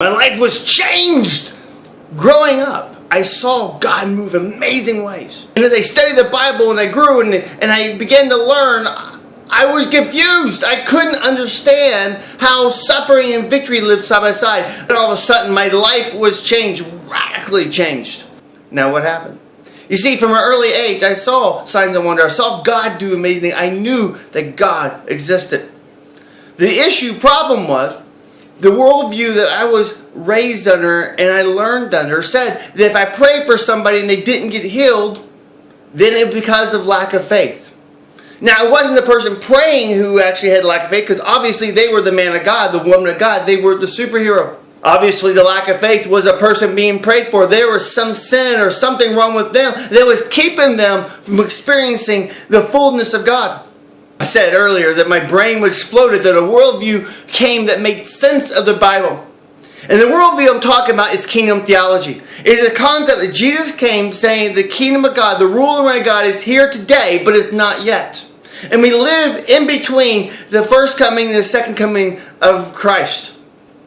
My life was changed. Growing up, I saw God move in amazing ways. And as I studied the Bible and I grew and I began to learn, I was confused. I couldn't understand how suffering and victory lived side by side. And all of a sudden, my life was changed, radically changed. Now what happened? You see, from an early age, I saw signs and wonders. I saw God do amazing things. I knew that God existed. The problem was, the worldview that I was raised under and I learned under said that if I prayed for somebody and they didn't get healed, then it was because of lack of faith. Now, it wasn't the person praying who actually had lack of faith, because obviously they were the man of God, the woman of God. They were the superhero. Obviously, the lack of faith was a person being prayed for. There was some sin or something wrong with them that was keeping them from experiencing the fullness of God. I said earlier that my brain exploded, that a worldview came that made sense of the Bible. And the worldview I'm talking about is Kingdom Theology. It is a concept that Jesus came saying the kingdom of God, the rule and reign of God is here today, but it's not yet. And we live in between the first coming and the second coming of Christ.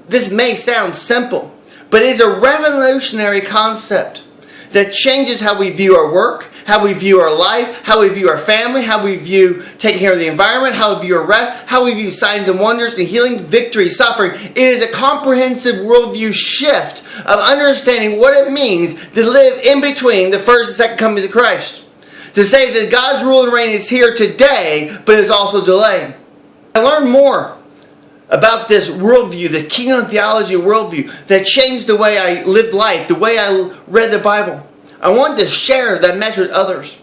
This may sound simple, but it is a revolutionary concept that changes how we view our work, how we view our life, how we view our family, how we view taking care of the environment, how we view our rest, how we view signs and wonders and healing, victory, suffering. It is a comprehensive worldview shift of understanding what it means to live in between the first and second coming of Christ. To say that God's rule and reign is here today, but is also delayed. I learned more about this worldview, the Kingdom Theology worldview, that changed the way I lived life, the way I read the Bible. I wanted to share that message with others.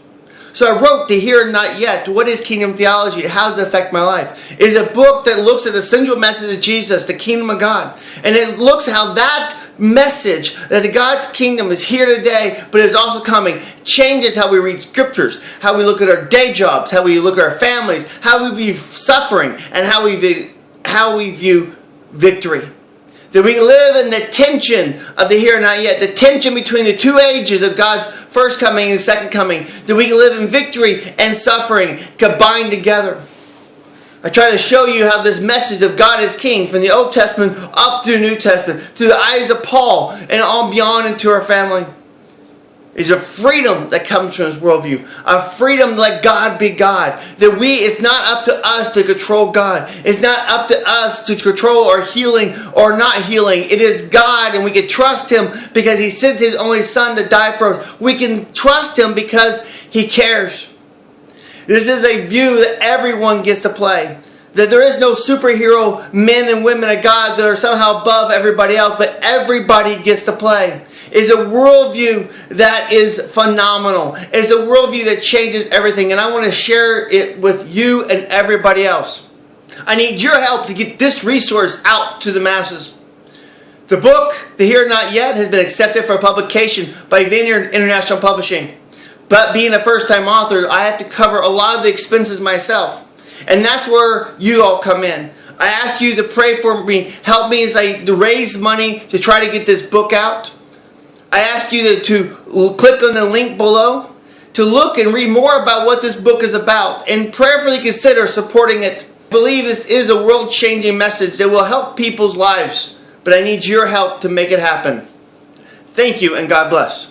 So I wrote To Here and Not Yet. What is Kingdom Theology? How does it affect my life? It is a book that looks at the central message of Jesus, the kingdom of God. And it looks at how that message, that God's kingdom is here today, but is also coming, changes how we read scriptures, how we look at our day jobs, how we look at our families, how we view suffering, and how we view victory. That we live in the tension of the here and not yet, the tension between the two ages of God's first coming and second coming. That we can live in victory and suffering combined together. I try to show you how this message of God is King, from the Old Testament up through the New Testament, through the eyes of Paul and on beyond into our family, is a freedom that comes from His worldview. A freedom to let God be God. That it's not up to us to control God. It's not up to us to control our healing or not healing. It is God, and we can trust Him because He sent His only Son to die for us. We can trust Him because He cares. This is a view that everyone gets to play. That there is no superhero men and women of God that are somehow above everybody else, but everybody gets to play. Is a worldview that is phenomenal. It's a worldview that changes everything. And I want to share it with you and everybody else. I need your help to get this resource out to the masses. The book, The Here and Not Yet, has been accepted for publication by Vineyard International Publishing. But being a first-time author, I have to cover a lot of the expenses myself. And that's where you all come in. I ask you to pray for me. Help me as I raise money to try to get this book out. I ask you to click on the link below to look and read more about what this book is about and prayerfully consider supporting it. I believe this is a world-changing message that will help people's lives, but I need your help to make it happen. Thank you, and God bless.